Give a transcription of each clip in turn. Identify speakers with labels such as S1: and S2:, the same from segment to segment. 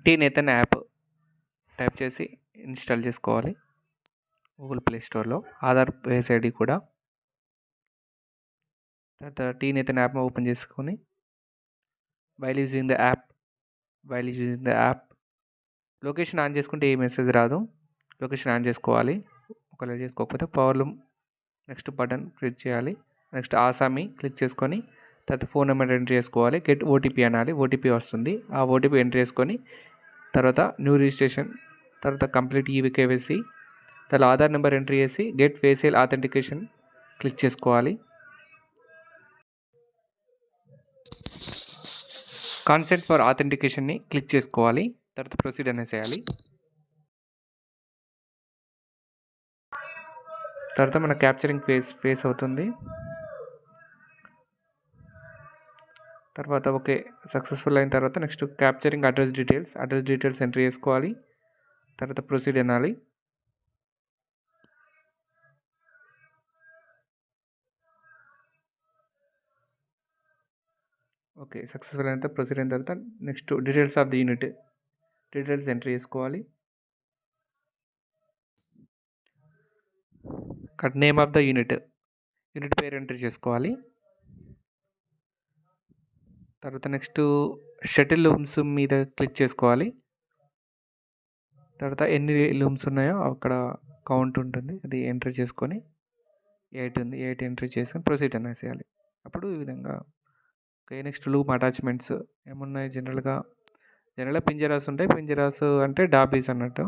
S1: Tea Nathan app type చేసి install చేసుకోవాలి Google play స్టోర్లో. ఆధార్ బేస్ ఐడి కూడా. తర్వాత టీ నేతన్ యాప్ ఓపెన్ చేసుకొని while using the app location on చేసుకుంటే ఏ మెసేజ్ రాదు. లొకేషన్ ఆన్ చేసుకోవాలి. ఒకవేళ చేసుకోకపోతే పవర్లో నెక్స్ట్ బటన్ క్లిక్ చేయాలి. నెక్స్ట్ ఆసామి క్లిక్ చేసుకొని తర్వాత ఫోన్ నెంబర్ ఎంటర్ చేసుకోవాలి. గెట్ ఓటీపీ అనాలి. ఓటీపీ వస్తుంది. ఆ ఓటీపీ ఎంటర్ చేసుకొని తర్వాత న్యూ రిజిస్ట్రేషన్, తర్వాత కంప్లీట్ ఈకేవైసీ, తర్వాత ఆధార్ నెంబర్ ఎంటర్ చేసి గెట్ ఫేషియల్ ఆథెంటికేషన్ క్లిక్ చేసుకోవాలి. కాన్సెంట్ ఫర్ ఆథెంటికేషన్ని క్లిక్ చేసుకోవాలి. తర్వాత ప్రొసీడ్ అనేసేయాలి. తర్వాత మన క్యాప్చరింగ్ ఫేస్ అవుతుంది. తర్వాత ఓకే సక్సెస్ఫుల్ అయిన తర్వాత next capturing address details enter చేసుకోవాలి. తర్వాత ప్రొసీడ్ అనాలి. ఓకే సక్సెస్ఫుల్ అయిన తర్వాత ప్రొసీడ్ అయిన తర్వాత next details of the unit details enter చేసుకోవాలి. ఇక్కడ నేమ్ ఆఫ్ ద యూనిట్ పేరు ఎంటర్ చేసుకోవాలి. తర్వాత నెక్స్ట్ షటిల్ లూమ్స్ మీద క్లిక్ చేసుకోవాలి. తర్వాత ఎన్ని లూమ్స్ ఉన్నాయో అక్కడ కౌంట్ ఉంటుంది, అది ఎంటర్ చేసుకొని 8 ఉంది, 8 ఎంట్రీ చేసుకొని ప్రొసీడ్ అనేసేయాలి. అప్పుడు ఈ విధంగా ఓకే. నెక్స్ట్ లూమ్ అటాచ్మెంట్స్ ఏమున్నాయి? జనరల్గా పింజరాస్ ఉంటాయి. పింజరాస్ అంటే డాబీస్ అన్నట్టు.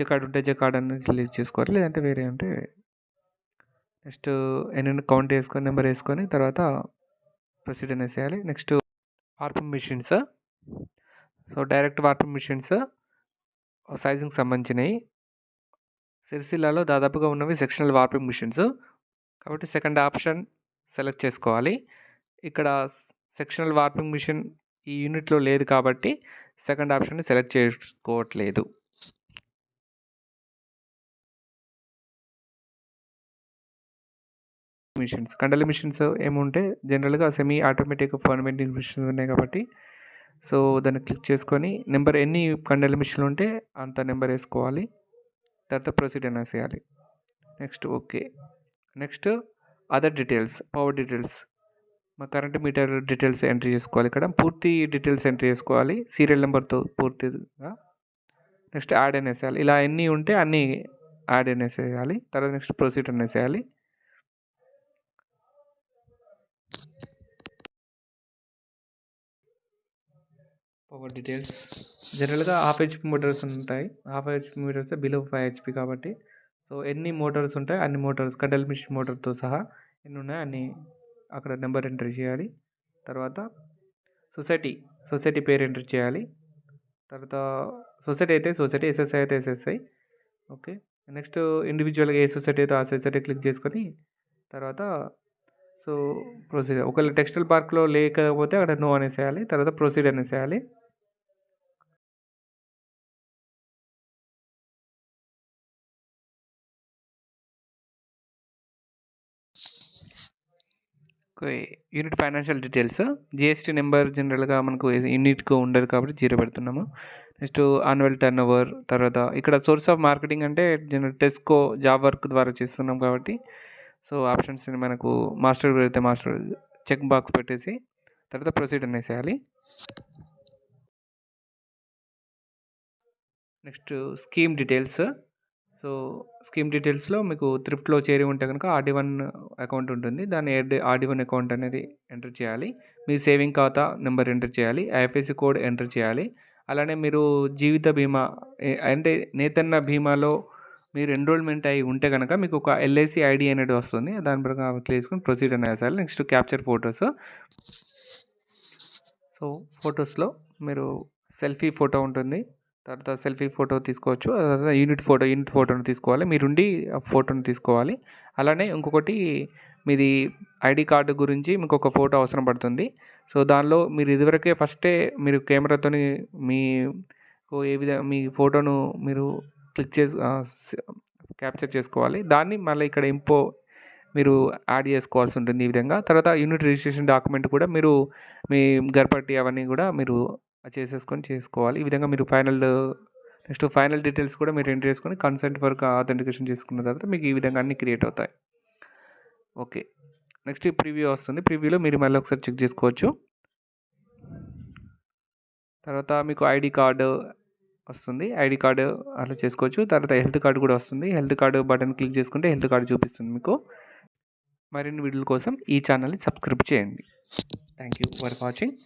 S1: జకార్డ్ ఉంటే జకార్డ్ అని రిలీజ్ చేసుకోవాలి, లేదంటే వేరే ఉంటే నెక్స్ట్ ఎన్ని కౌంట్ వేసుకొని నెంబర్ వేసుకొని తర్వాత ప్రొసీడ్ అనేసేయాలి. Next warping machines. So direct warping machines సైజింగ్కి సంబంధించినవి. సిరిసిల్లాలో దాదాపుగా ఉన్నవి సెక్షనల్ వార్పింగ్ మిషన్స్ కాబట్టి సెకండ్ ఆప్షన్ సెలెక్ట్ చేసుకోవాలి. ఇక్కడ సెక్షనల్ వార్పింగ్ మిషన్ ఈ యూనిట్లో లేదు కాబట్టి సెకండ్ ఆప్షన్ని సెలెక్ట్ చేసుకోవట్లేదు. మిషన్స్ కండలి మిషన్స్ ఏముంటే జనరల్గా సెమీ ఆటోమేటిక్ పర్మనెంట్ మిషన్స్ ఉన్నాయి కాబట్టి సో దాన్ని క్లిక్ చేసుకొని నెంబర్ ఎన్ని కండలి మిషన్లు ఉంటే అంత నెంబర్ వేసుకోవాలి. తర్వాత ప్రొసీడ్ అనేసేయాలి. Next okay. Next other details, power details, మా కరెంట్ మీటర్ డీటెయిల్స్ ఎంట్రీ చేసుకోవాలి. ఇక్కడ పూర్తి డీటెయిల్స్ ఎంట్రీ చేసుకోవాలి సీరియల్ నెంబర్తో పూర్తిగా. నెక్స్ట్ యాడ్ అనేసేయాలి. ఇలా ఎన్ని ఉంటే అన్నీ యాడ్ అనేసేయాలి. తర్వాత నెక్స్ట్ ప్రొసీడ్ అనేసేయాలి. పవర్ డీటెయిల్స్ జనరల్గా హాఫ్ హెచ్పి మోటార్స్ ఉంటాయి. Half HP motors below 5 HP కాబట్టి సో ఎన్ని మోటార్స్ ఉంటాయి అన్ని మోటార్స్ కండల్ మిషన్ మోటార్తో సహా ఎన్ని ఉన్నాయో అన్ని అక్కడ నెంబర్ ఎంటర్ చేయాలి. తర్వాత సొసైటీ పేరు ఎంటర్ చేయాలి. తర్వాత సొసైటీ అయితే సొసైటీ, ఎస్ఎస్ఐ అయితే ఎస్ఎస్ఐ. ఓకే. నెక్స్ట్ ఇండివిజువల్గా ఏ సొసైటీ అయితే ఆ సొసైటీ క్లిక్ చేసుకొని తర్వాత సో ప్రొసీడ్. ఒకవేళ టెక్స్టైల్ పార్క్లో లేకపోతే అక్కడ నో అనేసేయాలి. తర్వాత ప్రొసీడ్ అనేసేయాలి. Unit financial details, GST number జనరల్గా మనకు యూనిట్కు ఉండదు కాబట్టి 0 పెడుతున్నాము. Next annual turnover. తర్వాత ఇక్కడ సోర్స్ ఆఫ్ మార్కెటింగ్ అంటే టెస్కో జాబ్ వర్క్ ద్వారా చేస్తున్నాం కాబట్టి సో ఆప్షన్స్ మనకు మాస్టర్ అయితే మాస్టర్ చెక్ బాక్స్ పెట్టేసి తర్వాత ప్రొసీడ్ అనేసేయాలి. Next scheme details. So scheme డీటెయిల్స్లో మీకు థ్రిఫ్ట్లో చేరి ఉంటే కనుక RD1 అకౌంట్ ఉంటుంది. దాన్ని RD1 అకౌంట్ అనేది ఎంటర్ చేయాలి. మీ సేవింగ్ ఖాతా నెంబర్ ఎంటర్ చేయాలి. ఐఎఫ్ఎస్సి కోడ్ ఎంటర్ చేయాలి. అలానే మీరు జీవిత బీమా అంటే నేతన్న బీమాలో మీరు ఎన్రోల్మెంట్ అయి ఉంటే కనుక మీకు ఒక ఎల్ఐసి ఐడి అనేది వస్తుంది. దాని ప్రకారం క్లిక్ చేసుకొని ప్రొసీడ్ అని వేసాలి. Next capture photos. సో ఫొటోస్లో మీరు సెల్ఫీ ఫోటో ఉంటుంది. తర్వాత సెల్ఫీ ఫోటో తీసుకోవచ్చు. తర్వాత యూనిట్ ఫోటోని తీసుకోవాలి. మీరుండి ఆ ఫోటోని తీసుకోవాలి. అలానే ఇంకొకటి మీది ఐడి కార్డు గురించి మీకు ఒక ఫోటో అవసరం పడుతుంది. సో దానిలో మీరు ఇదివరకే ఫస్టే మీరు కెమెరాతోని మీ మీ ఫోటోను మీరు క్లిక్ చేసి క్యాప్చర్ చేసుకోవాలి. దాన్ని మళ్ళీ ఇక్కడ మీరు యాడ్ చేసుకోవాల్సి ఉంటుంది ఈ విధంగా. తర్వాత యూనిట్ రిజిస్ట్రేషన్ డాక్యుమెంట్ కూడా మీరు మీ గర్భట్టి అవన్నీ కూడా మీరు చేసుకోవాలి. ఈ విధంగా మీరు నెక్స్ట్ ఫైనల్ డీటెయిల్స్ కూడా మీరు ఎంటర్ చేసుకొని కన్సెంట్ వరకు ఆథెంటికేషన్ చేసుకున్న తర్వాత మీకు ఈ విధంగా అన్నీ క్రియేట్ అవుతాయి. ఓకే. నెక్స్ట్ ప్రివ్యూ వస్తుంది. ప్రివ్యూలో మీరు మళ్ళీ ఒకసారి చెక్ చేసుకోవచ్చు. తర్వాత మీకు ఐడి కార్డు వస్తుంది. ఐడి కార్డు అలా చేసుకోవచ్చు. తర్వాత హెల్త్ కార్డు కూడా వస్తుంది. హెల్త్ కార్డు బటన్ క్లిక్ చేసుకుంటే హెల్త్ కార్డు చూపిస్తుంది మీకు. మరిన్ని వీడియోల కోసం ఈ ఛానల్ని సబ్స్క్రైబ్ చేయండి. Thank you for watching.